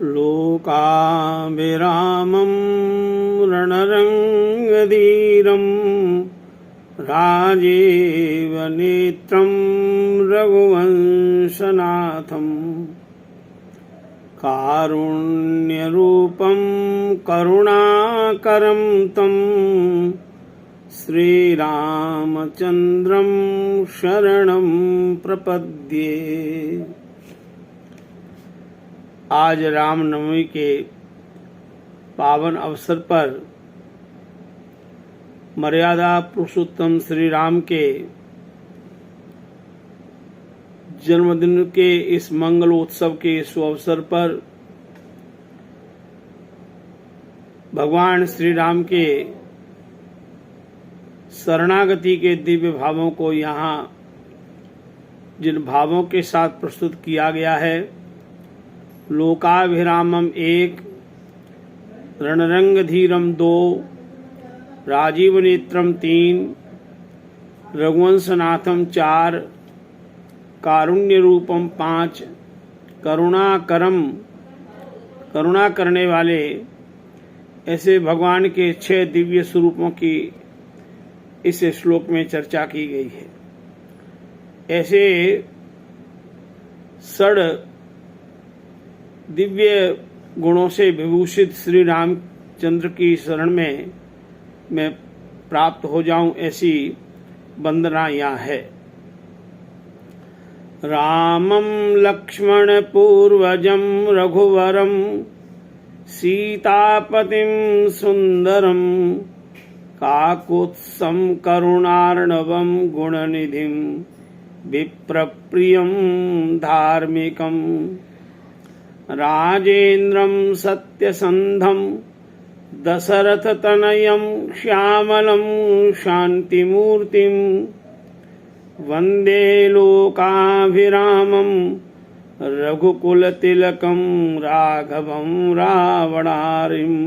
लोकाभिरामं रणरङ्गधीरं राजीवनेत्रं रघुवंशनाथं कारुण्यरूपं करुणाकरं तं श्रीरामचन्द्रं शरणं प्रपद्ये। आज रामनवमी के पावन अवसर पर मर्यादा पुरुषोत्तम श्री राम के जन्मदिन के इस मंगलोत्सव के इस अवसर पर भगवान श्री राम के शरणागति के दिव्य भावों को यहाँ जिन भावों के साथ प्रस्तुत किया गया है, लोकाभिरामम 1, रणरंगधीरम 2, राजीवनेत्रम 3, रघुवंशनाथम 4, कारुण्यरूपम 5, करुणा करने वाले, ऐसे भगवान के 6 दिव्य स्वरूपों की इस श्लोक में चर्चा की गई है। ऐसे 6 दिव्य गुणों से विभूषित श्री रामचंद्र की शरण में मैं प्राप्त हो जाऊं, ऐसी वंदना यहाँ है। रामं लक्ष्मण पूर्वजं रघुवरं सीतापतिं सुंदरं काकुत्स्थं करुणार्णवं गुणनिधिं विप्रप्रियं धार्मिकं राजेन्द्रं सत्यसन्धं दशरथतनयं श्यामलं शान्तिमूर्तिं वन्दे लोकाभिरामं रघुकुलतिलकं राघवं रावणारिम्।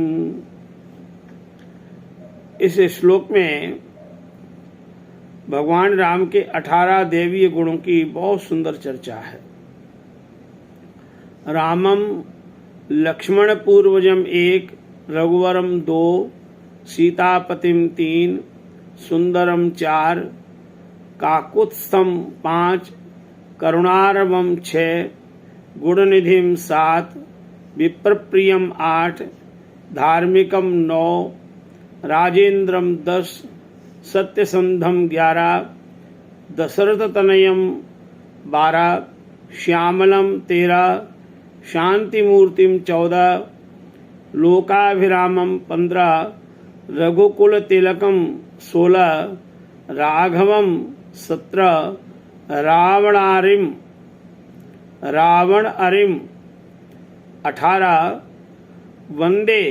इस श्लोक में भगवान राम के 18 देवीय गुणों की बहुत सुंदर चर्चा है। रामम लक्ष्मण पूर्वजम 1, रघुवरम 2, सीतापतिम 3, सुंदरम 4, काकुत्स्थम 5, करुणारवम 6, गुणनिधिम 7, विप्रप्रियम 8, धार्मिकम 9, राजेन्द्रम 10, सत्यसंधम 11, दशरथतनयम 12, श्यामलम 13, शांतिमूर्तिम 14, लोकाभिरामम 15, रघुकुलतिलकम 16, राघवम 17, रावण अरिम 18, वंदे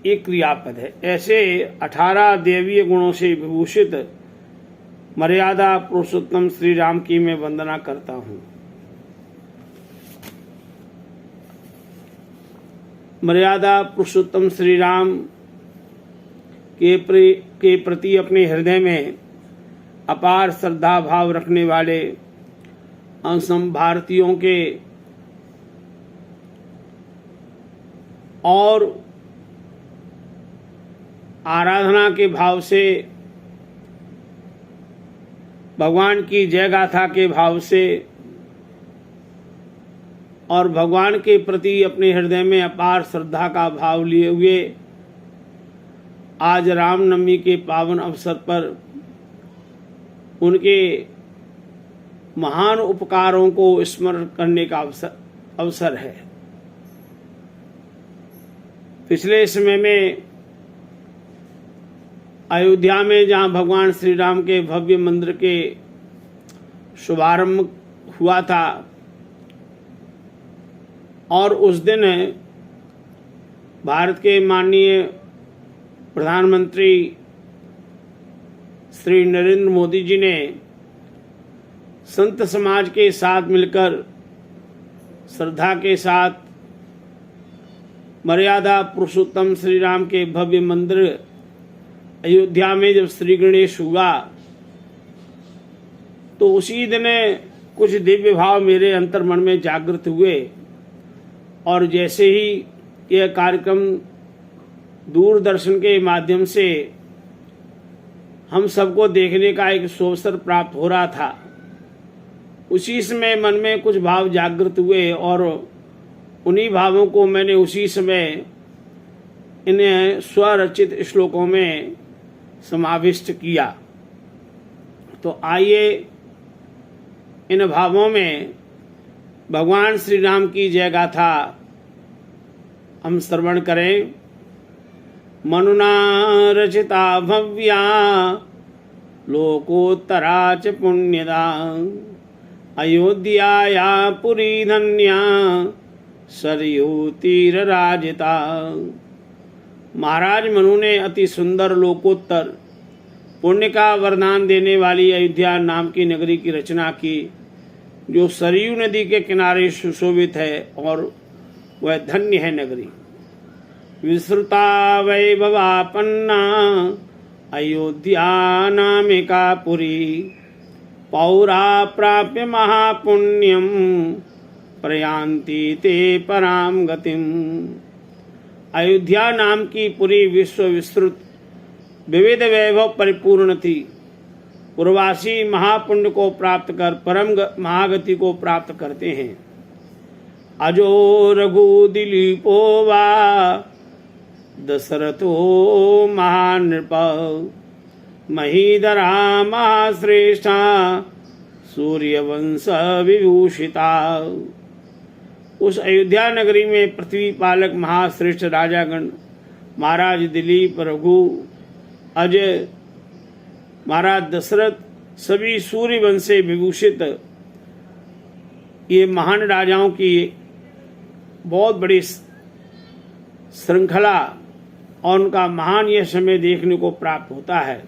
एक क्रियापद है। ऐसे 18 देवीय गुणों से विभूषित मर्यादा पुरुषोत्तम श्री राम की मैं वंदना करता हूँ। मर्यादा पुरुषोत्तम श्री राम के प्रति अपने हृदय में अपार श्रद्धा भाव रखने वाले असम भारतीयों के और आराधना के भाव से, भगवान की जय गाथा के भाव से और भगवान के प्रति अपने हृदय में अपार श्रद्धा का भाव लिए हुए आज रामनवमी के पावन अवसर पर उनके महान उपकारों को स्मरण करने का अवसर है। पिछले समय में अयोध्या में जहाँ भगवान श्री राम के भव्य मंदिर के शुभारंभ हुआ था और उस दिन भारत के माननीय प्रधानमंत्री श्री नरेंद्र मोदी जी ने संत समाज के साथ मिलकर श्रद्धा के साथ मर्यादा पुरुषोत्तम श्री राम के भव्य मंदिर अयोध्या में जब श्री गणेश हुआ तो उसी दिन कुछ दिव्य भाव मेरे अंतर्मन में जागृत हुए और जैसे ही यह कार्यक्रम दूरदर्शन के माध्यम से हम सबको देखने का एक अवसर प्राप्त हो रहा था, उसी समय मन में कुछ भाव जागृत हुए और उन्हीं भावों को मैंने उसी समय इन्हें स्वरचित श्लोकों में समाविष्ट किया। तो आइए इन भावों में भगवान श्री राम की जय गाथा हम श्रवण करें। मनुना रचिता भव्या लोकोत्तरा च पुण्यदा अयोध्याया पुरी धन्या सरयू तीर राजिता। महाराज मनु ने अति सुंदर लोकोत्तर पुण्य का वरदान देने वाली अयोध्या नाम की नगरी की रचना की, जो सरयू नदी के किनारे सुशोभित है और वह धन्य है नगरी। विस्तृता वैभवापन्ना अयोध्या नामिका पुरी पौरा प्राप्य महापुण्यम प्रयान्ति ते पराम गतिम। अयोध्या नाम की पुरी विश्व विस्तृत विविध वैभव परिपूर्ण थी। पूर्ववासी महापुण्य को प्राप्त कर परम महागति को प्राप्त करते हैं। अजो रघु दिलीपो वा दशरथो महानृप महीधरा महाश्रेष्ठा सूर्यवंश विभूषिता। उस अयोध्या नगरी में पृथ्वी पालक महाश्रेष्ठ राजागण महाराज दिलीप, रघु, अजय, महाराज दशरथ, सभी सूर्य वंश से विभूषित ये महान राजाओं की बहुत बड़ी श्रृंखला और उनका महान यह समय देखने को प्राप्त होता है।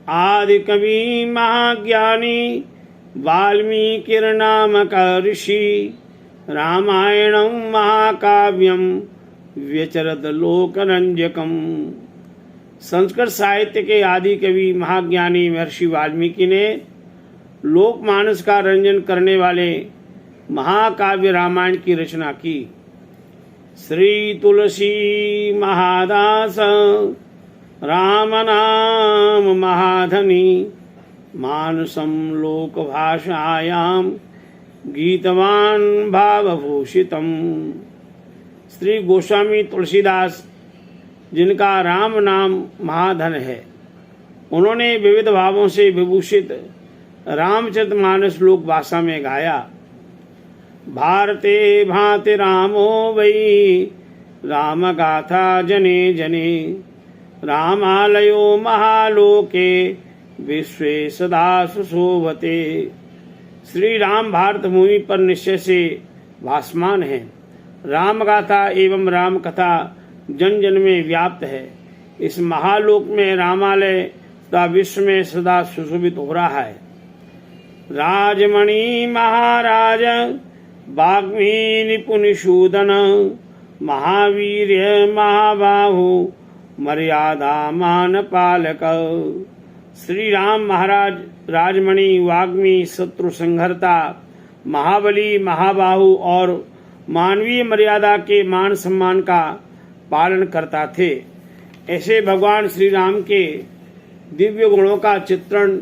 आदि कवि महाज्ञानी वाल्मीकि नामक ऋषि रामायणं महाकाव्यम व्यचरत लोकरंजकम। संस्कृत साहित्य के आदि कवि महाज्ञानी महर्षि वाल्मीकि ने लोकमानस का रंजन करने वाले महाकाव्य रामायण की रचना की। श्री तुलसी महादास राम नाम महाधनी मानसम लोक भाषायाम गीतवान भावभूषितम। श्री गोस्वामी तुलसीदास, जिनका राम नाम महाधन है, उन्होंने विविध भावों से विभूषित रामचरितमानस लोक भाषा में गाया। भारते भाति रामो वै राम गाथा जने जने रामालयो महालोके विश्वे सदा सुशोभते। श्री राम भारत भूमि पर निश्चय से भासमान है। राम गाथा एवं राम कथा जन जन में व्याप्त है। इस महालोक में रामालय तथा विश्व में सदा सुशोभित हो रहा है। राजमणि महाराज वाग्मी निपुनिशूदन महावीर्य महाबाहु मर्यादा मान पालक। श्री राम महाराज राजमणि, वाग्मी, शत्रु संहर्ता, महाबली, महाबाहु और मानवीय मर्यादा के मान सम्मान का पालन करता थे। ऐसे भगवान श्री राम के दिव्य गुणों का चित्रण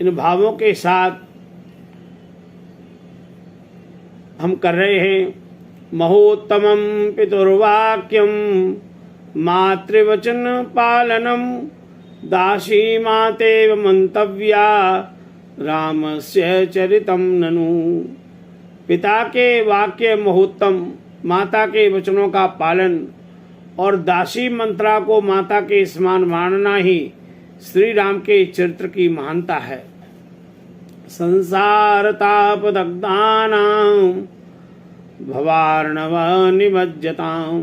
इन भावों के साथ हम कर रहे हैं। महोत्तमं पितुर्वाक्यम मातृवचन पालनम दासी मातेव मंतव्या रामस्य चरितम ननु। पिता के वाक्य महोत्तम, माता के वचनों का पालन और दासी मंत्रा को माता के समान मानना ही श्री राम के चरित्र की महानता है। संसार तापदग्धानां भवार्णव निमज्जतां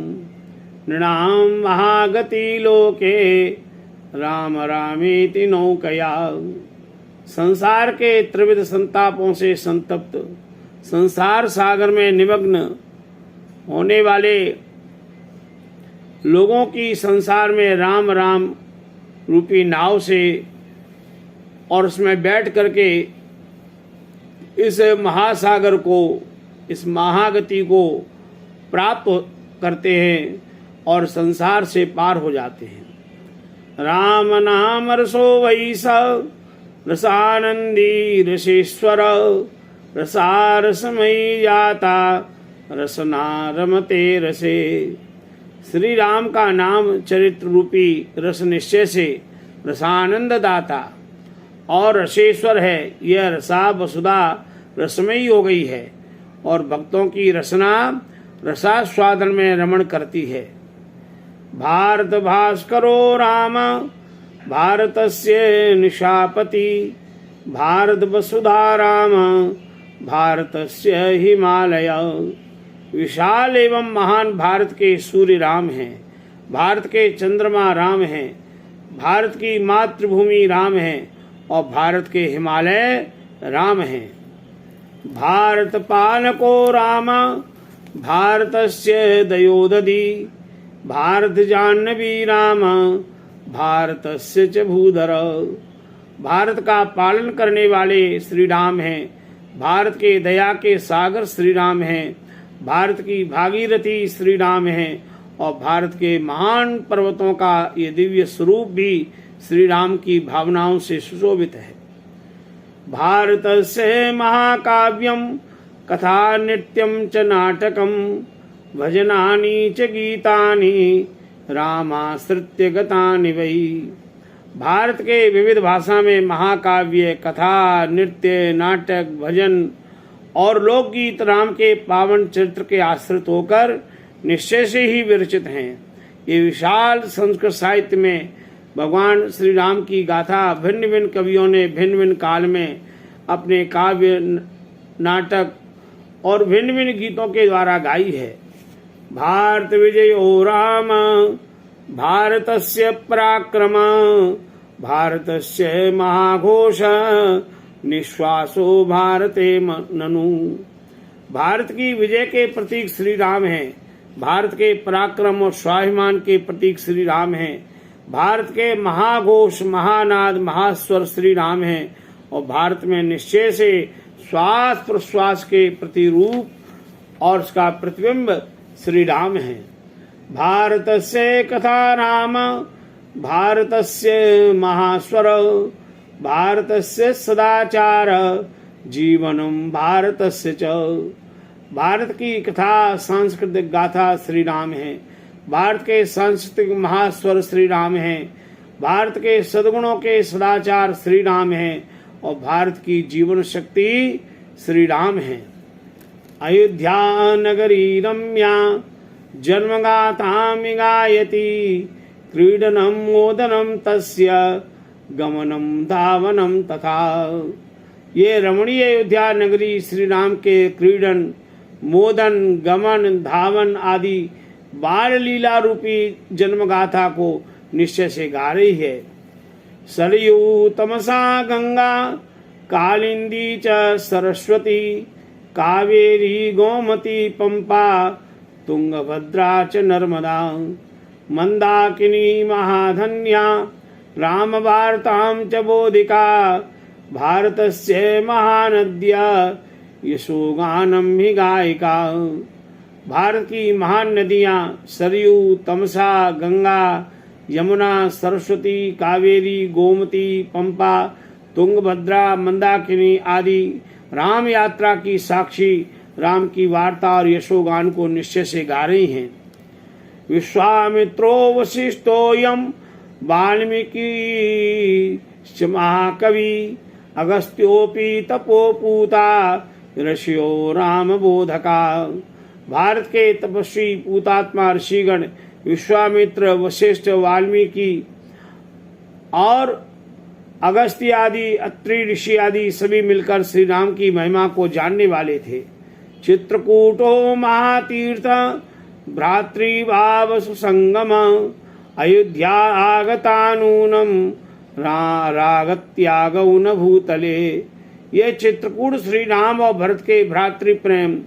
नृणां महागति लोके राम रामेति नौकया। संसार के त्रिविध संतापों से संतप्त संसार सागर में निमग्न होने वाले लोगों की संसार में राम राम रूपी नाव से और उसमें बैठ करके इस महासागर को इस महागति को प्राप्त करते हैं और संसार से पार हो जाते हैं। राम नाम रसो वैस रसानंदी रसेश्वर रसारसमयी जाता रसना रमते रसे। श्री राम का नाम चरित्र रूपी रस निश्चय से रसानंद दाता और रसेश्वर है। यह रसा वसुधा रसमयी हो गई है और भक्तों की रसना रसास्वादन में रमण करती है। भारत भास्करो राम भारतस्य निशापति भारत वसुधा राम भारतस्य हिमालय। विशाल एवं महान भारत के सूर्य राम हैं, भारत के चंद्रमा राम हैं, भारत की मातृभूमि राम है और भारत के हिमालय राम हैं। भारत पालको राम भारतस्य दयोदधि भारत जाह्नवी राम भारतस्य च भूधर। भारत का पालन करने वाले श्री राम हैं, भारत के दया के सागर श्री राम हैं, भारत की भागीरथी श्री राम हैं और भारत के महान पर्वतों का ये दिव्य स्वरूप भी श्री राम की भावनाओं से सुशोभित है। भारतस्य महाकाव्यम कथा नृत्यम च नाटकम भजनानि च गीतानि रामाश्रित्य गतानि वै। भारत के विविध भाषा में महाकाव्य, कथा, नृत्य, नाटक, भजन और लोकगीत राम के पावन चरित्र के आश्रित होकर निश्चय से ही विरचित हैं। ये विशाल संस्कृत साहित्य में भगवान श्री राम की गाथा भिन्न भिन्न कवियों ने भिन्न भिन्न काल में अपने काव्य, नाटक और भिन्न भिन्न गीतों के द्वारा गाई है। भारत विजयो राम भारतस्य पराक्रम भारतस्य महाघोष निश्वासो भारते ननु। भारत की विजय के प्रतीक श्री राम हैं, भारत के पराक्रम और स्वाभिमान के प्रतीक श्री राम हैं, भारत के महाघोष, महानाद, महास्वर श्री राम हैं और भारत में निश्चय से श्वास प्रश्वास के प्रतिरूप और उसका प्रतिबिंब श्री राम है। भारतस्य कथा राम भारतस्य महास्वर भारतस्य सदाचार जीवनम भारतस्य च। भारत की कथा सांस्कृतिक गाथा श्री राम है, भारत के सांस्कृतिक महास्वर श्री राम है, भारत के सद्गुणों के सदाचार श्री राम है और भारत की जीवन शक्ति श्री राम है। अयोध्या नगरी रम्या जन्मगाथामि गायति क्रीडनं मोदनं तस्य गमनं धावनं तथा। ये रमणीय अयोध्या नगरी श्री राम के क्रीडन, मोदन, गमन, धावन आदि बाल लीला रूपी जन्मगाथा को निश्चय से गा रही है। सरयू तमसा गंगा कालिंदी च सरस्वती कावेरी गोमती पंपा तुंगभद्रा च नर्मदा मंदाकिनी महाधन्या राम वार्तां च बोधिका भारतस्य महानद्या यशोगानम ही गायिका। भारत की महान नदियां सरयू, तमसा, गंगा, यमुना, सरस्वती, कावेरी, गोमती, पंपा, तुंगभद्रा, मंदाकिनी आदि राम यात्रा की साक्षी राम की वार्ता और यशोगान को निश्चय से गा रही हैं। विश्वामित्रो वशिष्ठोयम वाल्मीकि महाकवि अगस्त्योपि तपोपूता ऋषियो राम बोधका। भारत के तपस्वी पूतात्मा ऋषिगण विश्वामित्र, वशिष्ठ, वाल्मीकि और अगस्त्य आदि, अत्रि ऋषि आदि सभी मिलकर श्री राम की महिमा को जानने वाले थे। चित्रकूटो महातीर्थ भ्रातृभाव सुसंगम अयोध्या आगतानूनम रागत्यागौ न भूतले। ये चित्रकूट श्री राम और भरत के भ्रातृ प्रेम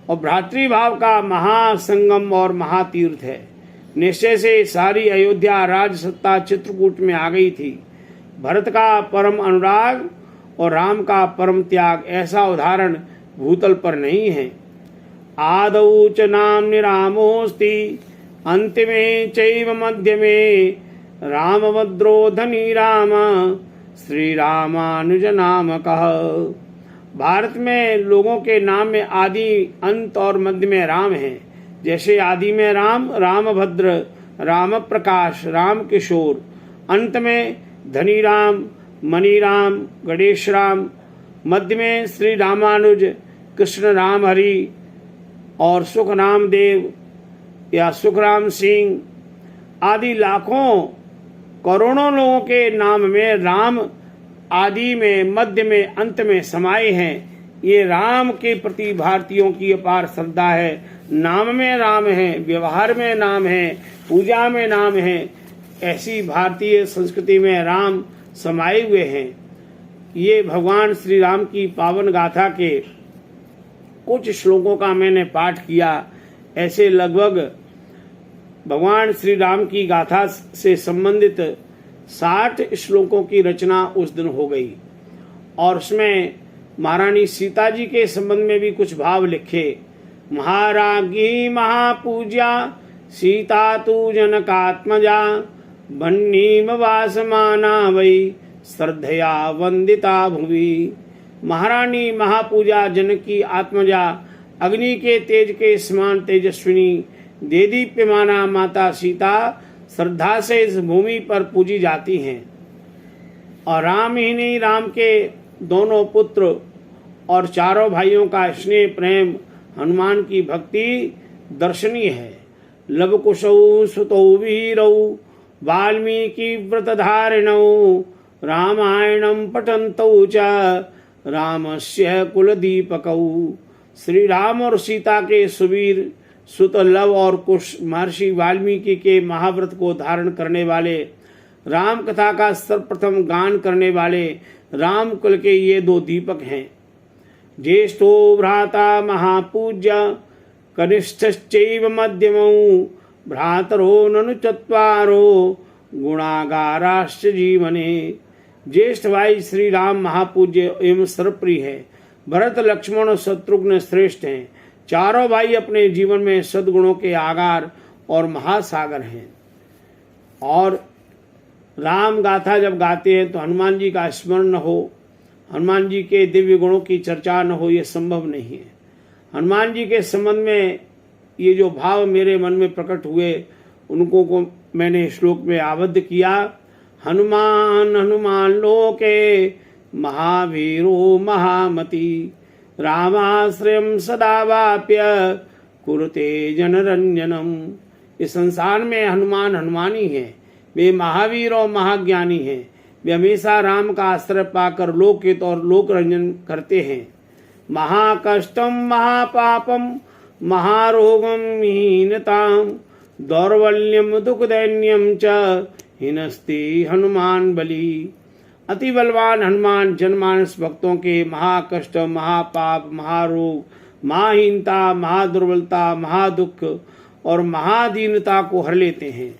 और भ्रातृभाव का महासंगम और महातीर्थ है। निश्चय से सारी अयोध्या राज सत्ता चित्रकूट में आ गई थी। भरत का परम अनुराग और राम का परम त्याग ऐसा उदाहरण भूतल पर नहीं है। आदौ च नाम्नि रामोऽस्ति अन्तिमे चैव मध्यमे रामभद्रो धनी राम श्री रामानुज नामकः। भारत में लोगों के नाम में आदि, अंत और मध्य में राम है। जैसे आदि में राम, रामभद्र, राम प्रकाश, राम किशोर, अंत में धनी राम, मणि राम, गणेश राम, मध्य में श्री रामानुज, कृष्ण राम हरि और सुख राम देव या सुखराम सिंह आदि लाखों करोड़ों लोगों के नाम में राम आदि में, मध्य में, अंत में समाये हैं। ये राम के प्रति भारतीयों की अपार श्रद्धा है। नाम में राम है, व्यवहार में नाम है, पूजा में नाम है। ऐसी भारतीय संस्कृति में राम समाये हुए हैं। ये भगवान श्री राम की पावन गाथा के कुछ श्लोकों का मैंने पाठ किया। ऐसे लगभग भगवान श्री राम की गाथा से संबंधित 60 श्लोकों की रचना उस दिन हो गई और उसमें महारानी सीता जी के संबंध में भी कुछ भाव लिखे। महाराज्ञी महापूज्या सीता तु जनकात्मजा बन्नीम वासमाना वै श्रद्धया वंदिता भुवि। महारानी महापूजा, जनक की आत्मजा, अग्नि के तेज के समान तेजस्विनी, देदीप्यमाना माता सीता श्रद्धा से इस भूमि पर पूजी जाती हैं। और राम ही नहीं, राम के दोनों पुत्र और चारों भाइयों का स्नेह प्रेम, हनुमान की भक्ति दर्शनीय है। लव कुशौ सुतौ वीरौ वाल्मीकि व्रतधारिणौ रामायणं पठन्तौ च रामस्य कुलदीपकौ। श्री राम और सीता के सुवीर सुत लव और कुश महर्षि वाल्मीकि के महाव्रत को धारण करने वाले, राम कथा का सर्वप्रथम गान करने वाले राम कुल के ये 2 दीपक हैं। ज्येष्ठो भ्राता महापूज्य कनिष्ठश्चैव मध्यमौ भ्रातरो ननु चत्वारो गुणागाराश्च जीवने। ज्येष्ठ भाई श्री राम महापूज्य एवं सर्वप्रिय है। भरत लक्ष्मण और शत्रुघ्न श्रेष्ठ हैं। चारों भाई अपने जीवन में सद्गुणों के आगार और महासागर हैं। और राम गाथा जब गाते हैं तो हनुमान जी का स्मरण न हो, हनुमान जी के दिव्य गुणों की चर्चा न हो, ये संभव नहीं है। हनुमान जी के संबंध में ये जो भाव मेरे मन में प्रकट हुए उनको को मैंने श्लोक में आबद्ध किया। हनुमान हनुमान लोके महावीरो महामति रामाश्रयं सदा वाप्य कुरुते जनरंजनम। इस संसार में हनुमान हनुमानी है। वे महावीर और महाज्ञानी हैं। वे हमेशा राम का आश्रय पाकर लोकहित और लोक रंजन करते हैं। महाकष्टम महापापम महारोगम हीनताम दौर्बल्यम दुख दैन्यम च हिनस्ति हनुमान बली। अति बलवान हनुमान जनमानस भक्तों के महाकष्ट, महापाप, महारोग, महाहीनता, महादुर्बलता, महादुख और महादीनता को हर लेते हैं।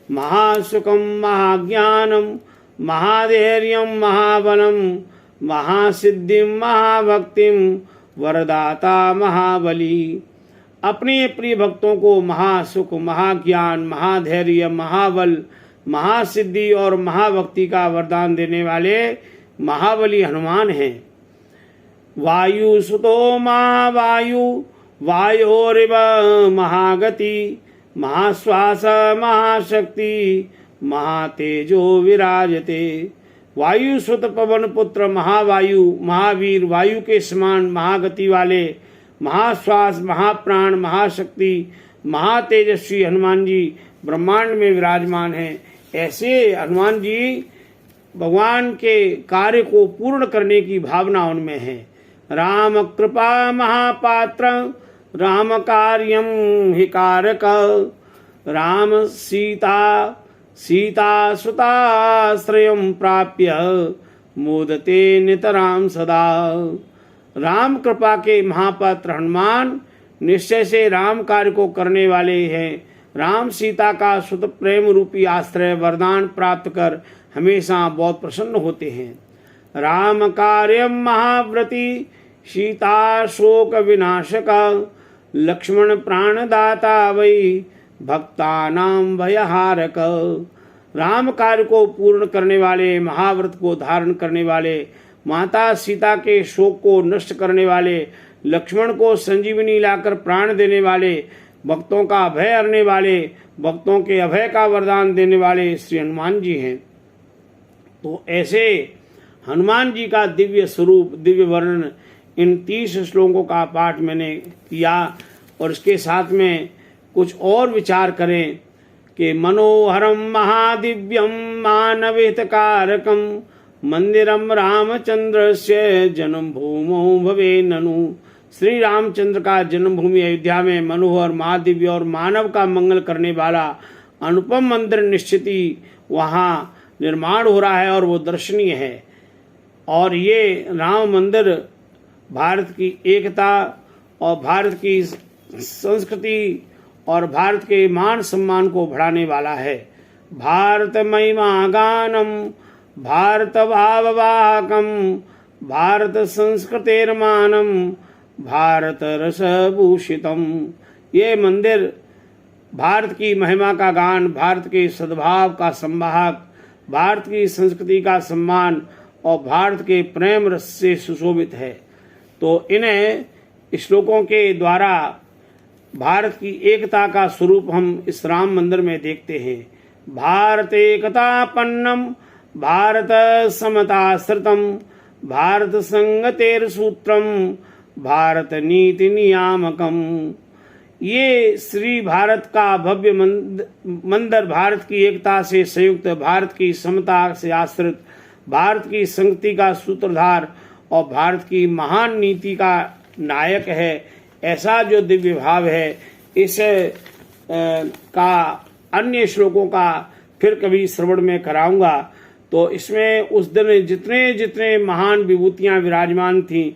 महासुखम महाज्ञानम महाधैर्यम महाबलम महासिद्धिम महाभक्तिम वरदाता महाबली। अपने प्रिय भक्तों को महासुख, महाज्ञान, महाधैर्य, महाबल, महासिद्धि और महाभक्ति का वरदान देने वाले महाबली हनुमान हैं। वायु सुतो महावायु वायोरिव महागति महाश्वास महाशक्ति महातेजो विराजते। वायु सुत पवन पुत्र महावायु महावीर, वायु के समान महागति वाले, महाश्वास महाप्राण महाशक्ति महातेजस्वी हनुमान जी ब्रह्मांड में विराजमान हैं। ऐसे हनुमान जी भगवान के कार्य को पूर्ण करने की भावना उनमें है। राम कृपा महापात्र राम कार्यम हिकारक राम सीता सीता सुताश्रयं प्राप्य मोदते नितराम सदा। राम कृपा के महापात्र हनुमान निश्चय से राम कार्य को करने वाले हैं। राम सीता का सुत प्रेम रूपी आश्रय वरदान प्राप्त कर हमेशा बहुत प्रसन्न होते हैं। राम कार्यम महाव्रती सीता शोक विनाशक लक्ष्मण प्राणदाता वै भक्तानां भयहारक। राम कार्य को पूर्ण करने वाले, महाव्रत को धारण करने वाले, माता सीता के शोक को नष्ट करने वाले, लक्ष्मण को संजीवनी लाकर प्राण देने वाले, भक्तों का अभय हरने वाले, भक्तों के अभय का वरदान देने वाले श्री हनुमान जी हैं। तो ऐसे हनुमान जी का दिव्य स्वरूप, दिव्य वर्णन इन 30 श्लोकों का पाठ मैंने किया। और इसके साथ में कुछ और विचार करें कि मनोहरम महादिव्यम मानवहितकारकम मंदिरम रामचंद्रस्य जन्म भूमो भवे ननु। श्री रामचंद्र का जन्मभूमि अयोध्या में मनोहर, महादिव्य और मानव का मंगल करने वाला अनुपम मंदिर निश्चित ही वहाँ निर्माण हो रहा है और वो दर्शनीय है। और ये राम मंदिर भारत की एकता और भारत की संस्कृति और भारत के मान सम्मान को बढ़ाने वाला है। भारत महिमा गानम भारत भाववाहकम भारत संस्कृतेर्मानम भारत रसभूषितम। ये मंदिर भारत की महिमा का गान, भारत के सद्भाव का संवाहक, भारत की संस्कृति का सम्मान और भारत के प्रेम रस से सुशोभित है। तो इन्हें श्लोकों के द्वारा भारत की एकता का स्वरूप हम इस राम मंदिर में देखते हैं। भारत एकतापन्नम भारत समताश्रितम भारत संगतेर सूत्रम भारत नीति नियामकम। ये श्री भारत का भव्य मंदिर भारत की एकता से संयुक्त, भारत की समता से आश्रित, भारत की संगति का सूत्रधार और भारत की महान नीति का नायक है। ऐसा जो दिव्य भाव है, इस का अन्य श्लोकों का फिर कभी श्रवण में कराऊंगा। तो इसमें उस दिन जितने जितने महान विभूतियां विराजमान थीं,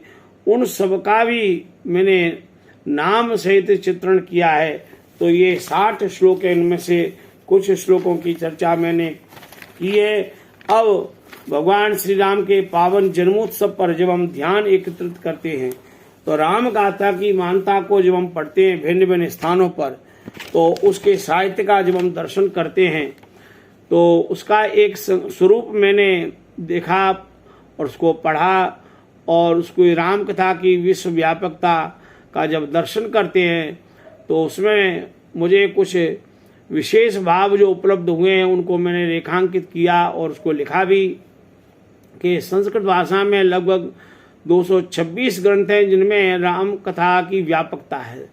उन सब का भी मैंने नाम सहित चित्रण किया है। तो ये 60 श्लोक है, इनमें से कुछ श्लोकों की चर्चा मैंने की है। अब भगवान श्री राम के पावन जन्मोत्सव पर जब हम ध्यान एकत्रित करते हैं, तो राम गाथा की मान्यता को जब हम पढ़ते हैं भिन्न भिन्न स्थानों पर, तो उसके साहित्य का जब हम दर्शन करते हैं, तो उसका एक स्वरूप मैंने देखा और उसको पढ़ा। और उसको राम कथा की विश्वव्यापकता का जब दर्शन करते हैं, तो उसमें मुझे कुछ विशेष भाव जो उपलब्ध हुए हैं उनको मैंने रेखांकित किया और उसको लिखा भी कि संस्कृत भाषा में लगभग 226 ग्रंथ हैं जिनमें राम कथा की व्यापकता है,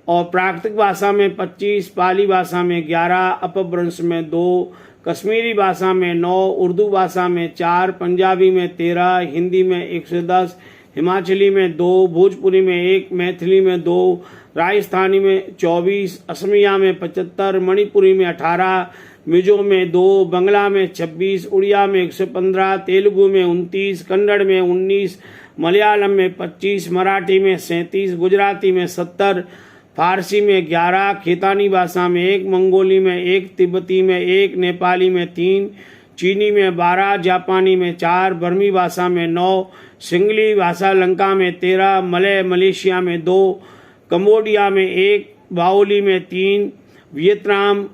और प्राकृतिक भाषा में 25, पाली भाषा में 11, अपभ्रंश में 2, कश्मीरी भाषा में 9, उर्दू भाषा में 4, पंजाबी में 13, हिंदी में 110, हिमाचली में 2, भोजपुरी में 1, मैथिली में 2, राजस्थानी में 24, असमिया में 75, मणिपुरी में 18, मिजो में 2, बंगला में 26, उड़िया में 115, तेलुगु में 29, कन्नड़ में 19, मलयालम में 25, मराठी में 37, गुजराती में 70, फारसी में 11, खेतानी भाषा में 1, मंगोली में 1, तिब्बती में 1, नेपाली में 3, चीनी में 12, जापानी में 4, बर्मी भाषा में 9, सिंगली भाषा लंका में 13, मलय मलेशिया में 2, कंबोडिया में 1, बाओली में 3, वियतनाम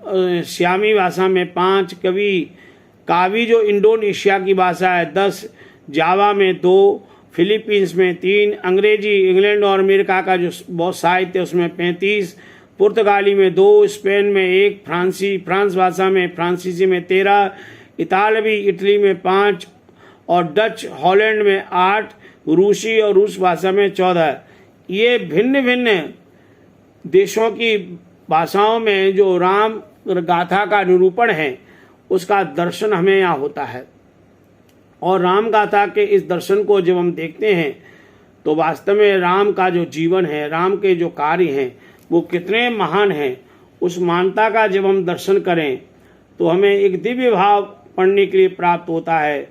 श्यामी भाषा में 5, कावी जो इंडोनेशिया की भाषा है 10, जावा में 2, फिलीपींस में 3, अंग्रेजी इंग्लैंड और अमेरिका का जो बहुत साहित्य उसमें 35, पुर्तगाली में 2, स्पेन में 1, फ्रांस भाषा में फ्रांसीसी में 13, इतालवी इटली में 5 और डच हॉलैंड में 8, रूसी और रूस भाषा में 14। ये भिन्न भिन्न देशों की भाषाओं में जो राम गाथा का निरूपण है उसका दर्शन हमें यहाँ होता है। और राम गाथा के इस दर्शन को जब हम देखते हैं तो वास्तव में राम का जो जीवन है, राम के जो कार्य हैं वो कितने महान हैं, उस मानता का जब हम दर्शन करें तो हमें एक दिव्य भाव पढ़ने के लिए प्राप्त होता है।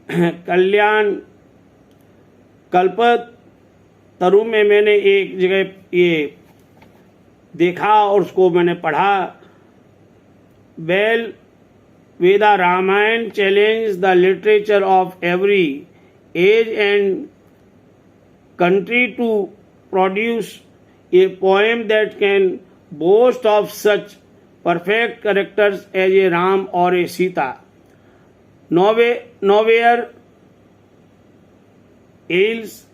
कल्याण कल्पतरु में मैंने एक जगह ये देखा और उसको मैंने पढ़ा, well Veda Ramayana challenge the literature of every age and country to produce a poem that can boast of such perfect characters as a Ram or a Sita. Nowhere else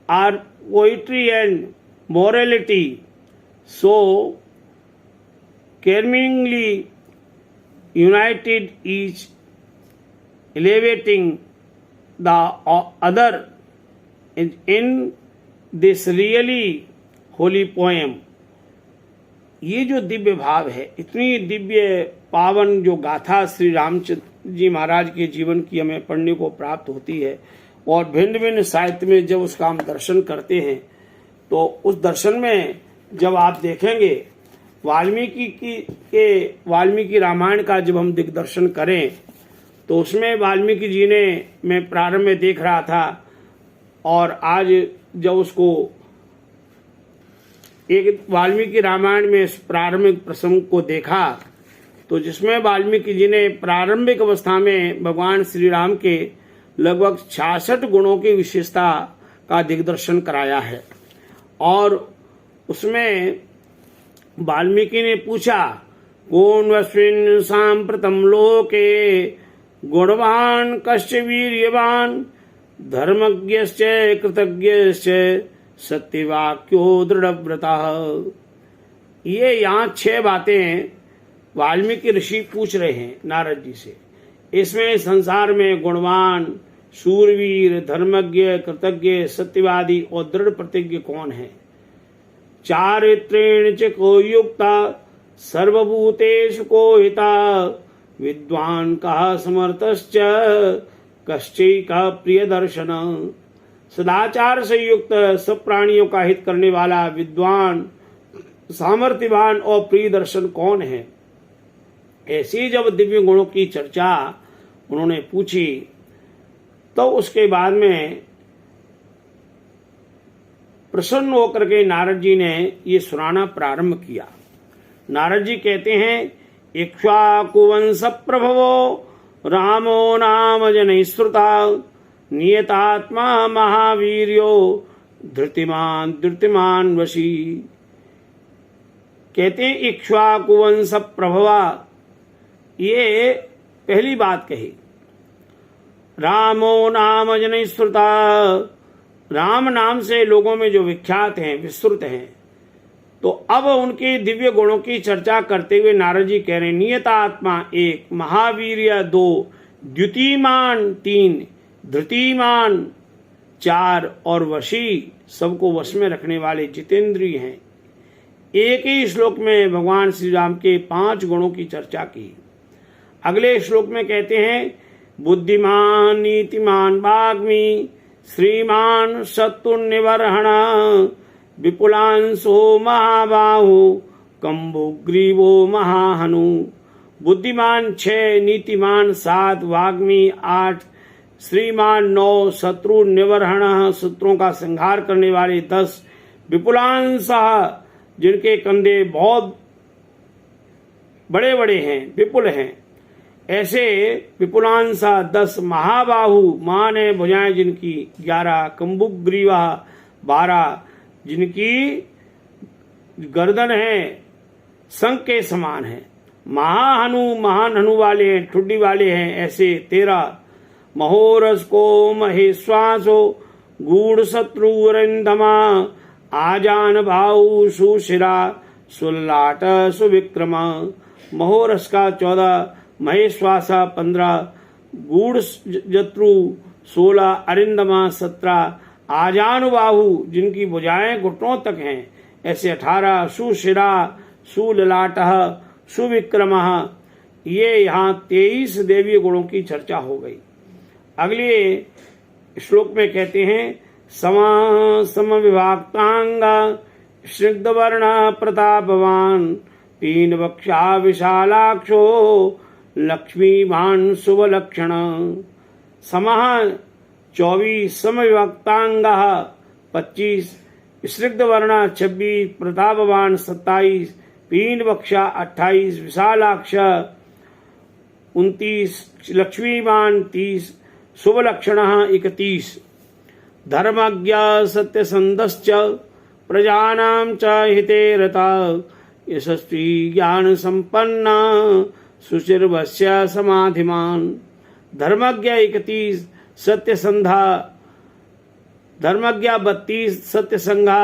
are poetry and morality so charmingly united, each elevating the other in this really holy poem. ये जो दिव्य भाव है, इतनी दिव्य पावन जो गाथा श्री रामचंद्र जी महाराज के जीवन की हमें पढ़ने को प्राप्त होती है, और भिन्न भिन्न साहित्य में जब उसका हम दर्शन करते हैं तो उस दर्शन में जब आप देखेंगे वाल्मीकि रामायण का जब हम दिग्दर्शन करें तो उसमें वाल्मीकि जी ने, मैं प्रारंभ में देख रहा था और आज जब उसको एक वाल्मीकि रामायण में इस प्रारंभिक प्रसंग को देखा तो जिसमें वाल्मीकि जी ने प्रारंभिक अवस्था में भगवान श्री राम के लगभग 66 गुणों की विशेषता का दिग्दर्शन कराया है। और उसमें वाल्मीकि ने पूछा, कौन वस्मिन् सांप्रतम लोके गुणवान कश्च वीर्यवान धर्मज्ञश्च कृतज्ञश्च सत्यवाक्यो दृढ़व्रतः। ये यहाँ 6 बातें वाल्मीकि ऋषि पूछ रहे हैं नारद जी से। इसमें संसार में गुणवान, शूरवीर, धर्मज्ञ, कृतज्ञ, सत्यवादी और दृढ़ प्रतिज्ञ कौन है? चारित्रेण च को युक्ता सर्वभूतेषु को हिता विद्वान कः समर्थश्च कश्चैका प्रिय दर्शन। सदाचार से युक्त सब प्राणियों का हित करने वाला विद्वान, सामर्थ्यवान और प्रिय दर्शन कौन है? ऐसी जब दिव्य गुणों की चर्चा उन्होंने पूछी तो उसके बाद में प्रसन्न होकर के नारद जी ने ये सुनाना प्रारंभ किया। नारद जी कहते हैं, इक्ष्वाकुवंश प्रभवो रामो नाम जनैः श्रुता नियतात्मा महावीर्यो धृतिमान वशी। कहते हैं इक्ष्वाकुवंश प्रभवा, ये पहली बात कही। रामो नाम जनैः श्रुता, राम नाम से लोगों में जो विख्यात हैं, विस्तृत हैं। तो अब उनके दिव्य गुणों की चर्चा करते हुए नारद जी कह रहे हैं, नियतात्मा 1, महावीर्य 2, द्युतिमान 3, धृतिमान 4 और वशी, सबको वश में रखने वाले जितेंद्रिय हैं। एक ही श्लोक में भगवान श्री राम के 5 गुणों की चर्चा की। अगले श्लोक में कहते हैं, बुद्धिमान नीतिमान वाग्मी श्रीमान शत्रुनिवर्हण विपुलांशो महाबाहु कंबुग्रीवो महाहनु। बुद्धिमान 6, नीतिमान 7, वाग्मी 8, श्रीमान 9, शत्रु निवर्हण शत्रुओं का संहार करने वाले 10, विपुलांश जिनके कंधे बहुत बड़े बड़े हैं, विपुल हैं, ऐसे विपुलांसा 10, महाबाहु मान है भुजाएं जिनकी 11, कंबुग्रीवा 12, जिनकी गर्दन है शंख के समान है, महाहनु महान हनु वाले हैं, ठुड्डी वाले हैं, ऐसे 13, महोरस को महेश्वासो गूढ़ शत्रुरंधमा आजान भाऊ सुशिरा सुल्लाट सुविक्रम। महोरस का 14, महेश्वासा 15, गूढ़ जत्रु 16, अरिंदमा 17, आजानुबाहु जिनकी भुजाएं घुटनों तक हैं, ऐसे 18, सुशिरा सुललाट सुविक्रम। ये यहाँ 23 देवीय गुणों की चर्चा हो गई। अगले श्लोक में कहते हैं, सम विभाक्तांगा स्निग्धवर्ण प्रतापवान तीन वक्षा विशालाक्षो लक्ष्मीवान शुभ लक्षण। समः 24, समविभक्तांगा 25, स्निग्धवर्ण 26, प्रतापवान 27, तीन वक्षा 28, विशालाक्ष 29, लक्ष्मीवान 30, शुभ लक्षण 31। धर्मज्ञ सत्यसंधश्च प्रजानां च हिते रता यशस्वी ज्ञान संपन्ना सुचिर्वस्य समाधिमान। धर्मज्ञ 31 सत्यसंधा, धर्मज्ञ 32 सत्यसंघा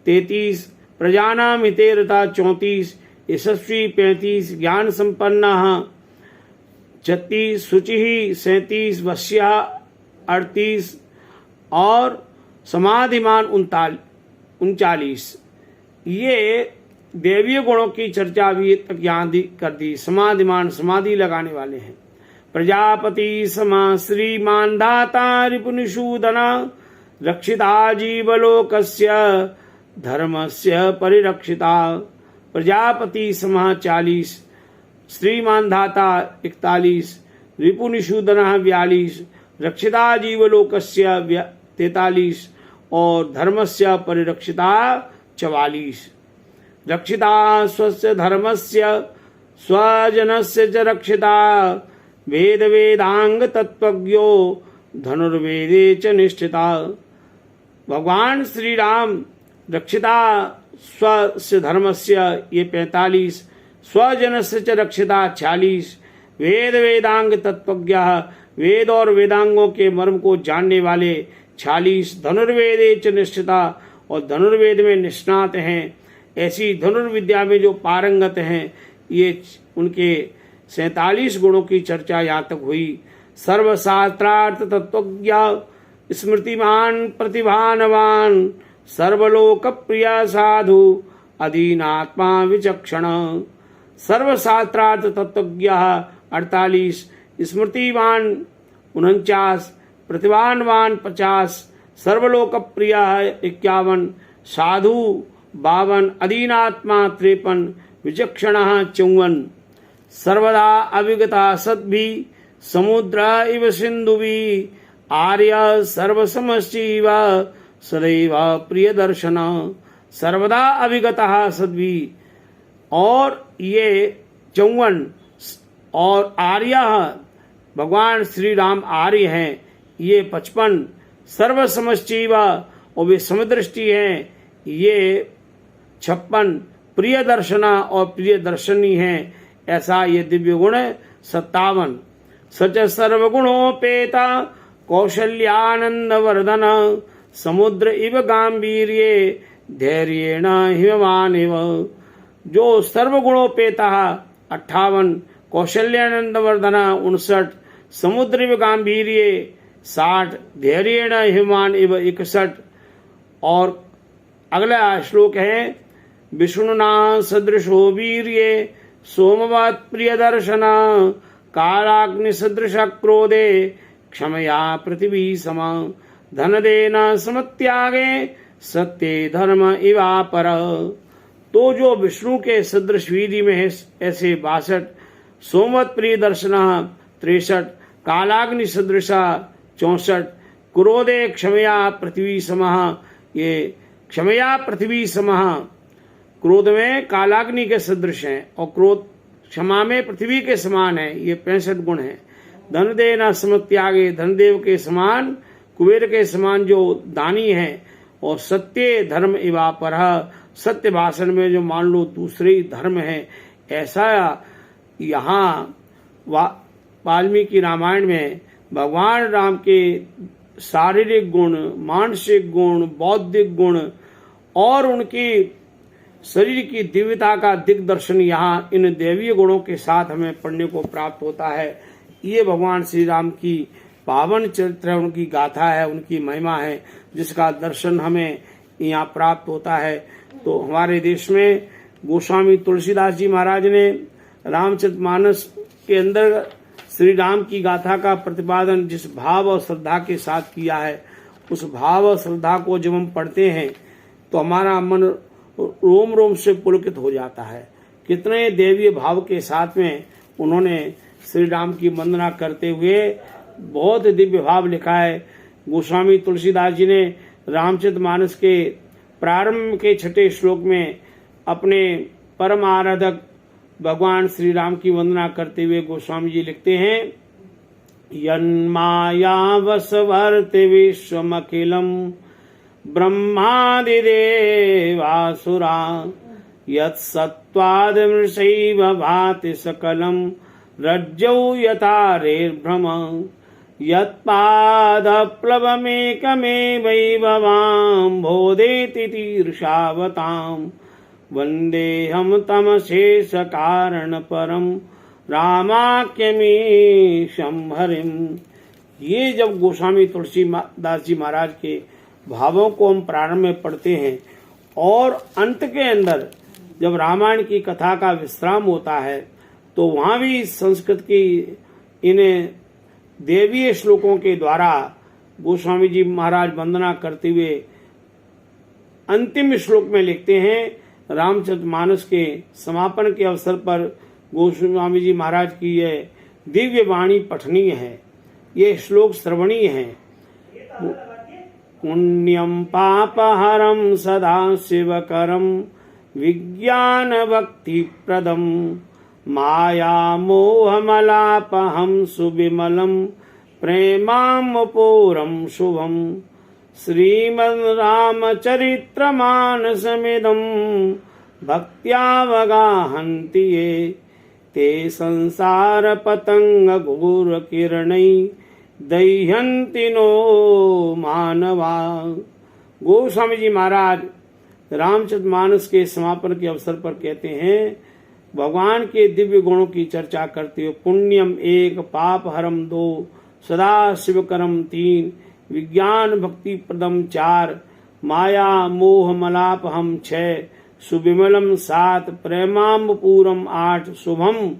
33, प्रजानां हिते रता 34, यशस्वी 35, ज्ञान संपन्ना 36, शुचि 37, वश्या 38 और समाधिमान 39। ये देवीय गुणों की चर्चा भी तक यहाँ कर दी। समाधिमान समाधि लगाने वाले हैं। प्रजापति समा श्रीमान दाता रिपुनिषूदना रक्षिता जीवलोकस्य धर्मस्य परिरक्षिता। प्रजापति समा 40, श्रीमान धाता 41, रिपुनिषूदना 42, रक्षिता जीवलोकस्य 43 और धर्मस्य परिरक्षिता 44। रक्षिता स्वस्य धर्मस्य स्वजनस्य च रक्षिता वेद वेदांग तत्वज्ञो धनुर्वेदे च निष्ठिता। भगवान श्री राम रक्षिता स्वस्य धर्मस्य ये 45, स्वजनस्य च रक्षिता 46, वेद वेदांग तत्वज्ञ वेद और वेदांगों के मर्म को जानने वाले 46, धनुर्वेदे च निष्ठिता और धनुर्वेद में निष्णात हैं। ऐसी धनुर्विद्या में जो पारंगत हैं, ये उनके 47 गुणों की चर्चा यहाँ तक हुई। सर्वशास्त्रार्थ तत्वज्ञ स्मृतिमान प्रतिभानवान सर्वलोक प्रिय साधु अधीनात्मा विचक्षण। सर्वशास्त्रार्थ तत्वज्ञ 48, स्मृतिवान 49, प्रतिभानवान 50, सर्वलोक प्रिय 51, साधु 52, अधीनात्मा 53, विचक्षण 54। सर्वदा अविगता सद्भि समुद्र इव सिंधुभि आर्य सर्वसमश्चिव सदैव प्रिय दर्शन। सर्वदा अविगता सद्भि और ये 54 और आर्य भगवान श्री राम आर्य हैं, ये 55, सर्वसमश्चिव और वे समदृष्टि हैं, ये 56, प्रिय दर्शना और प्रिय दर्शनी हैं, ऐसा ये दिव्य गुण 57। सच सर्वगुणोपेता कौशल्यानंद वर्धन समुद्र इव गांभीर्ये धैर्येण हिमवान इव। जो सर्वगुणोपेता 58, कौशल्यानंद वर्धन 59, समुद्र इव गांभीर्ये 60, धैर्येण हिमवान इव 61। और अगला श्लोक है विष्णुना सदृशो वीर्ये सोमवत् प्रिय दर्शन कालाग्नि सदृश क्रोधे क्षमया पृथ्वी सम धन देना समत्यागे सत्य धर्म इवापर। तो जो विष्णु के सदृश वीर्य में है ऐसे 62, सोमवत् प्रिय दर्शन 63, कालाग्नि सदृश 64, क्रोधे क्षमया पृथ्वी समः, ये क्षमया पृथ्वी समः क्रोध में कालाग्नि के सदृश हैं और क्रोध क्षमा में पृथ्वी के समान है, ये 65 गुण है। धन देना समत्यागे, धनदेव के समान, कुबेर के समान जो दानी है, और सत्य धर्म इवापर, सत्य भाषण में जो मान लो दूसरे ही धर्म है, ऐसा यहाँ वाल्मीकि रामायण में भगवान राम के शारीरिक गुण, मानसिक गुण, बौद्धिक गुण और उनकी शरीर की दिव्यता का दिग्दर्शन यहाँ इन देवीय गुणों के साथ हमें पढ़ने को प्राप्त होता है। ये भगवान श्री राम की पावन चरित्र है, उनकी गाथा है, उनकी महिमा है, जिसका दर्शन हमें यहाँ प्राप्त होता है। तो हमारे देश में गोस्वामी तुलसीदास जी महाराज ने रामचरितमानस के अंदर श्री राम की गाथा का प्रतिपादन जिस भाव और श्रद्धा के साथ किया है, उस भाव और श्रद्धा को जब हम पढ़ते हैं तो हमारा मन रोम रोम से पुलकित हो जाता है। कितने देवीय भाव के साथ में उन्होंने श्री राम की वंदना करते हुए बहुत दिव्य भाव लिखा है। गोस्वामी तुलसीदास जी ने रामचरितमानस के प्रारंभ के 6 श्लोक में अपने परम आराधक भगवान श्री राम की वंदना करते हुए गोस्वामी जी लिखते हैं, यन्माया वसवर्ते विश्वमखिलम् ब्रह्मादिदेवासुरा यत्सत्त्वादमृषैव भाति सकलं रज्जौ यथारेर्भ्रम यत्पादप्लवमेकमेवैभवां बोधेति तीर्षावतां वन्देऽहं तमशेषकारणपरं रामाख्यमीशं हरिम्। ये जब गोस्वामी तुलसीदास जी महाराज के भावों को हम प्रारंभ में पढ़ते हैं और अंत के अंदर जब रामायण की कथा का विश्राम होता है तो वहां भी संस्कृत की इन्हें देवीय श्लोकों के द्वारा गोस्वामी जी महाराज वंदना करते हुए अंतिम श्लोक में लिखते हैं, रामचरितमानस के समापन के अवसर पर गोस्वामी जी महाराज की यह दिव्य वाणी पठनीय है, ये श्लोक श्रवणीय है। पुण्यम पापहरम सदा शिवकरम विज्ञान भक्ति प्रदम माया मोहमलापहम सुविमलम प्रेमामपूरम शुभम श्रीमद् रामचरित्रमानसमिदं भक्त्यावगाहन्ति ये ते संसार पतंग घोर किरणै दह्यन्ति नो मानवा। गोस्वामी जी महाराज रामचरितमानस के समापन के अवसर पर कहते हैं, भगवान के दिव्य गुणों की चर्चा करते हुए पुण्यम 1, पाप हरम 2, सदा शिवकरम 3, विज्ञान भक्ति प्रदम 4, माया मोह मलाप हम 6, सुविमलम 7, प्रेमाम्बपूरम 8, शुभम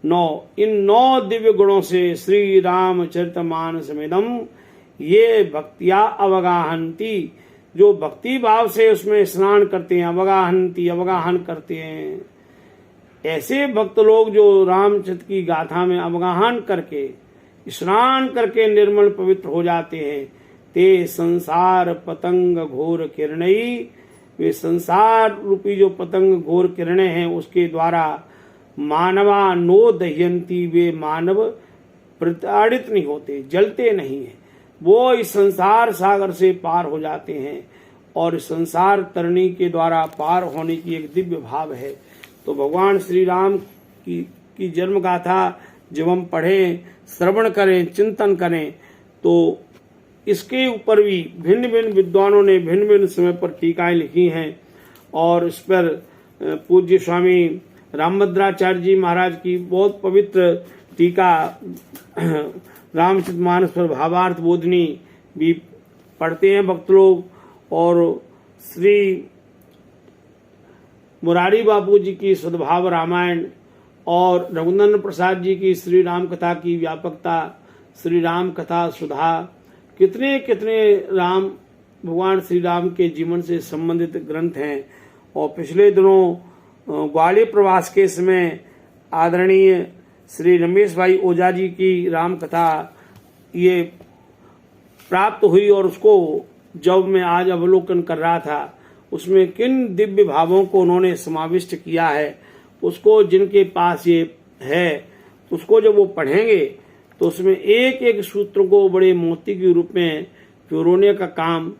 9। इन 9 दिव्य गुणों से श्री रामचरितमानसमिदं ये भक्तिया अवगाहन्ति, जो भक्ति भाव से उसमें स्नान करते हैं, अवगाहन्ति अवगाहन करते हैं, ऐसे भक्त लोग जो रामचरित की गाथा में अवगाहन करके स्नान करके निर्मल पवित्र हो जाते हैं, ते संसार पतंग घोर किरणई, वे संसार रूपी जो पतंग घोर किरणें हैं उसके द्वारा मानवा नो दह्यंती, वे मानव प्रताड़ित नहीं होते, जलते नहीं है, वो इस संसार सागर से पार हो जाते हैं और इस संसार तरणी के द्वारा पार होने की एक दिव्य भाव है। तो भगवान श्री राम की जन्म गाथा जब हम पढ़ें, श्रवण करें, चिंतन करें तो इसके ऊपर भी भिन्न भिन्न विद्वानों ने भिन्न भिन्न समय पर टीकाएं लिखी हैं और इस पर पूज्य स्वामी रामभद्राचार्य जी महाराज की बहुत पवित्र टीका रामचरितमानस पर भावार्थ बोधनी भी पढ़ते हैं भक्त लोग। और श्री मुरारी बापू जी की सद्भाव रामायण और रघुनंदन प्रसाद जी की श्री राम कथा की व्यापकता, श्री राम कथा सुधा, कितने कितने राम भगवान श्री राम के जीवन से संबंधित ग्रंथ हैं। और पिछले दिनों ग्वालियर प्रवास के समय आदरणीय श्री रमेश भाई ओझा जी की राम कथा ये प्राप्त हुई और उसको जब मैं आज अवलोकन कर रहा था उसमें किन दिव्य भावों को उन्होंने समाविष्ट किया है, उसको जिनके पास ये है उसको जब वो पढ़ेंगे तो उसमें एक एक सूत्र को बड़े मोती के रूप में पिरोने का काम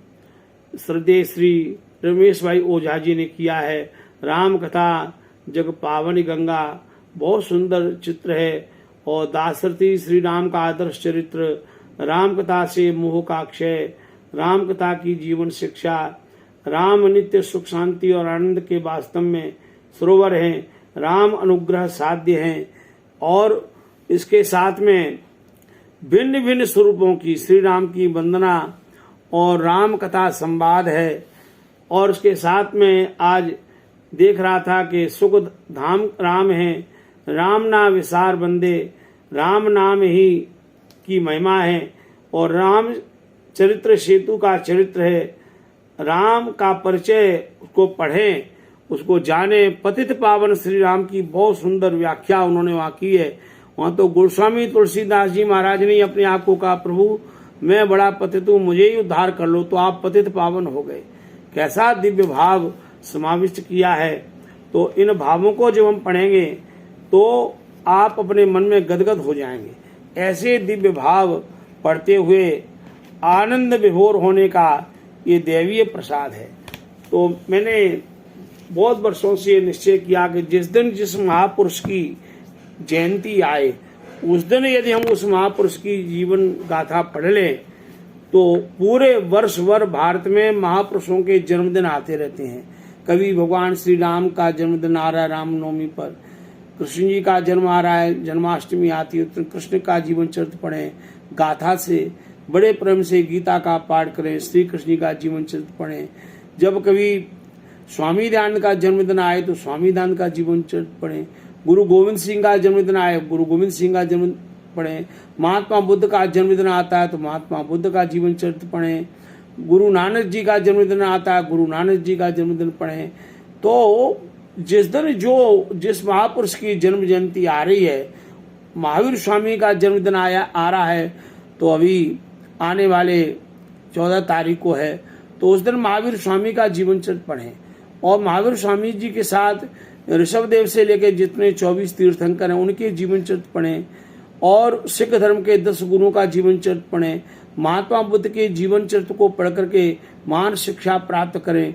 श्रद्धेय श्री रमेश भाई ओझा जी ने किया है। राम कथा जग पावनी गंगा बहुत सुंदर चित्र है और दाशरथी श्री राम का आदर्श चरित्र, राम कथा से मोह का क्षय, राम कथा की जीवन शिक्षा, राम नित्य सुख शांति और आनंद के वास्तव में सरोवर हैं, राम अनुग्रह साध्य हैं और इसके साथ में भिन्न भिन्न स्वरूपों की श्री राम की वंदना और राम कथा संवाद है। और उसके साथ में आज देख रहा था कि सुख धाम राम है, राम ना विसार बंदे, राम नाम ही की महिमा है और राम चरित्र सेतु का चरित्र है। राम का परिचय उसको पढ़ें, उसको जाने। पतित पावन श्री राम की बहुत सुंदर व्याख्या उन्होंने वहाँ की है। वहाँ तो गोस्वामी तुलसीदास जी महाराज ने अपने आप को कहा, प्रभु मैं बड़ा पतित हूँ, मुझे ही उद्धार कर लो, तो आप पतित पावन हो गए। कैसा दिव्य भाव समाविष्ट किया है। तो इन भावों को जब हम पढ़ेंगे तो आप अपने मन में गदगद हो जाएंगे। ऐसे दिव्य भाव पढ़ते हुए आनंद विभोर होने का ये दैवीय प्रसाद है। तो मैंने बहुत वर्षों से निश्चय किया कि जिस दिन जिस महापुरुष की जयंती आए उस दिन यदि हम उस महापुरुष की जीवन गाथा पढ़ लें तो पूरे वर्ष भर भारत में महापुरुषों के जन्मदिन आते रहते हैं। कभी भगवान श्री राम का जन्मदिन आ रहा है रामनवमी पर, कृष्ण जी का जन्म आ रहा है, जन्माष्टमी आती है तो कृष्ण का जीवन चरित्र पढ़ें, गाथा से बड़े प्रेम से गीता का पाठ करें, श्री कृष्ण जी का जीवन चरित्र पढ़ें। जब कभी स्वामी दयानंद का जन्मदिन आए तो स्वामी दयानंद का जीवन चरित्र पढ़ें, गुरु गोविंद सिंह का जन्मदिन आए गुरु गोविंद सिंह का जन्म पढ़ें, महात्मा बुद्ध का जन्मदिन आता है तो महात्मा बुद्ध का जीवन चरित्र पढ़ें, गुरु नानक जी का जन्मदिन आता है गुरु नानक जी का जन्मदिन पढ़ें। तो जिस दिन जिस महापुरुष की जन्म जयंती आ रही है, महावीर स्वामी का जन्मदिन आ रहा है तो अभी आने वाले 14 तारीख को है, तो उस दिन महावीर स्वामी का जीवन चरित्र पढ़ें और महावीर स्वामी जी के साथ ऋषभदेव से लेकर जितने 24 तीर्थंकर हैं उनके जीवन चरित्र पढ़ें और सिख धर्म के 10 गुरुओं का जीवन चरित्र पढ़ें, महात्मा बुद्ध के जीवन चरित्र को पढ़ करके महान शिक्षा प्राप्त करें।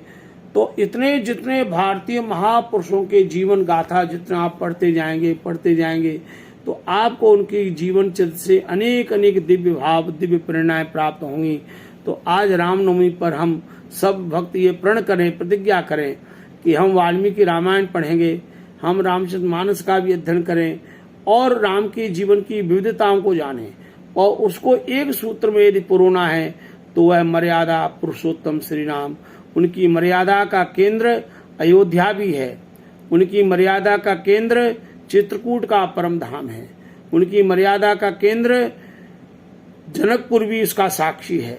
तो इतने जितने भारतीय महापुरुषों के जीवन गाथा जितना आप पढ़ते जाएंगे तो आपको उनके जीवन चरित्र से अनेक अनेक दिव्य भाव दिव्य प्रेरणाएं प्राप्त होंगी। तो आज रामनवमी पर हम सब भक्त ये प्रण करें, प्रतिज्ञा करें कि हम वाल्मीकि रामायण पढ़ेंगे, हम रामचरितमानस का भी अध्ययन करें और राम के जीवन की विविधताओं को जानें और उसको एक सूत्र में यदि पुरोना है तो वह मर्यादा पुरुषोत्तम श्री राम। उनकी मर्यादा का केंद्र अयोध्या भी है, उनकी मर्यादा का केंद्र चित्रकूट का परम धाम है, उनकी मर्यादा का केंद्र जनकपुर भी इसका साक्षी है।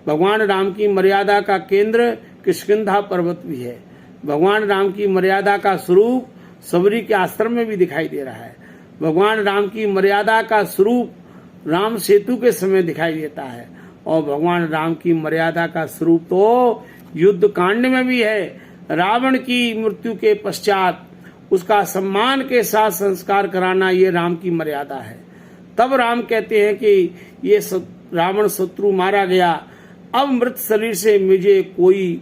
भगवान राम की मर्यादा का केंद्र किष्किंधा पर्वत भी है। भगवान राम की मर्यादा का स्वरूप सबरी के आश्रम में भी दिखाई दे रहा है। भगवान राम की मर्यादा का स्वरूप राम सेतु के समय दिखाई देता है और भगवान राम की मर्यादा का स्वरूप तो युद्ध कांड में भी है। रावण की मृत्यु के पश्चात उसका सम्मान के साथ संस्कार कराना ये राम की मर्यादा है। तब राम कहते हैं कि ये रावण शत्रु मारा गया, अब मृत शरीर से मुझे कोई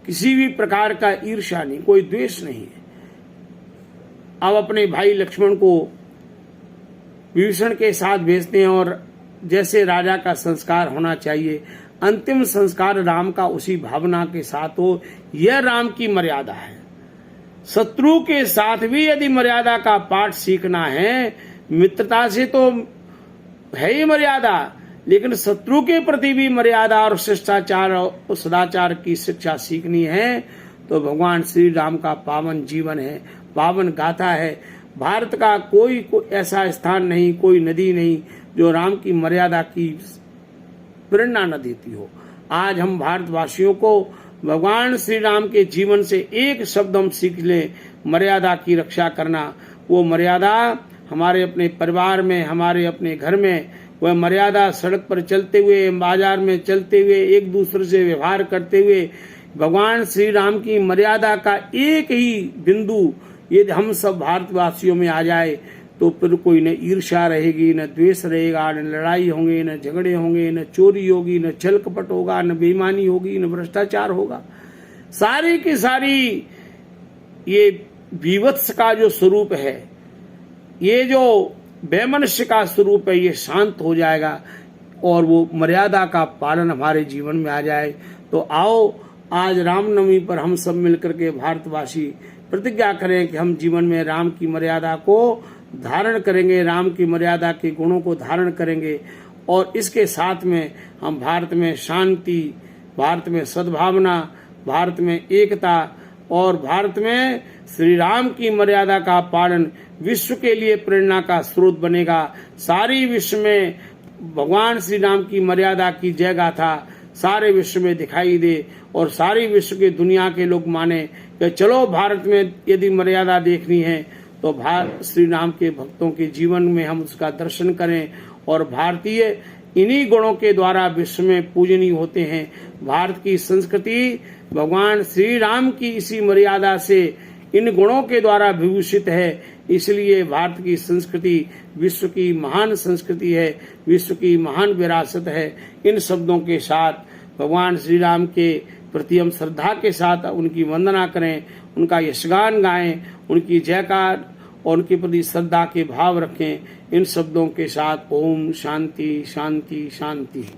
किसी भी प्रकार का ईर्ष्या नहीं, कोई द्वेष नहीं है। अब अपने भाई लक्ष्मण को विभीषण के साथ भेजते हैं और जैसे राजा का संस्कार होना चाहिए अंतिम संस्कार राम का उसी भावना के साथ हो, यह राम की मर्यादा है। शत्रु के साथ भी यदि मर्यादा का पाठ सीखना है, मित्रता से तो है ही मर्यादा, लेकिन शत्रु के प्रति भी मर्यादा और शिष्टाचार और सदाचार की शिक्षा सीखनी है तो भगवान श्री राम का पावन जीवन है, पावन गाथा है। भारत का कोई ऐसा स्थान नहीं, कोई नदी नहीं जो राम की मर्यादा की प्रेरणा न देती हो। आज हम भारतवासियों को भगवान श्री राम के जीवन से एक शब्द हम सीख लें, मर्यादा की रक्षा करना। वो मर्यादा हमारे अपने परिवार में, हमारे अपने घर में, वह मर्यादा सड़क पर चलते हुए, बाजार में चलते हुए, एक दूसरे से व्यवहार करते हुए भगवान श्री राम की मर्यादा का एक ही बिंदु यदि हम सब भारतवासियों में आ जाए तो फिर कोई न ईर्ष्या रहेगी, न द्वेष रहेगा, न लड़ाई होंगे, न झगड़े होंगे, न चोरी होगी, न छल कपट होगा, न बेईमानी होगी, न भ्रष्टाचार होगा। सारी की सारी ये विवत्स का जो स्वरूप है, ये जो वैमनस्य का स्वरूप है, ये शांत हो जाएगा और वो मर्यादा का पालन हमारे जीवन में आ जाए। तो आओ आज रामनवमी पर हम सब मिलकर के भारतवासी प्रतिज्ञा करें कि हम जीवन में राम की मर्यादा को धारण करेंगे, राम की मर्यादा के गुणों को धारण करेंगे और इसके साथ में हम भारत में शांति, भारत में सद्भावना, भारत में एकता और भारत में श्री राम की मर्यादा का पालन विश्व के लिए प्रेरणा का स्रोत बनेगा। सारी विश्व में भगवान श्री राम की मर्यादा की जय गाथा सारे विश्व में दिखाई दे और सारी विश्व की दुनिया के लोग माने कि चलो भारत में यदि मर्यादा देखनी है तो श्री राम के भक्तों के जीवन में हम उसका दर्शन करें और भारतीय इन्हीं गुणों के द्वारा विश्व में पूजनीय होते हैं। भारत की संस्कृति भगवान श्री राम की इसी मर्यादा से इन गुणों के द्वारा विभूषित है, इसलिए भारत की संस्कृति विश्व की महान संस्कृति है, विश्व की महान विरासत है। इन शब्दों के साथ भगवान श्री राम के प्रति हम श्रद्धा के साथ उनकी वंदना करें, उनका यशगान गाएं, उनकी जयकार और उनके प्रति श्रद्धा के भाव रखें। इन शब्दों के साथ ओम शांति शांति शांति।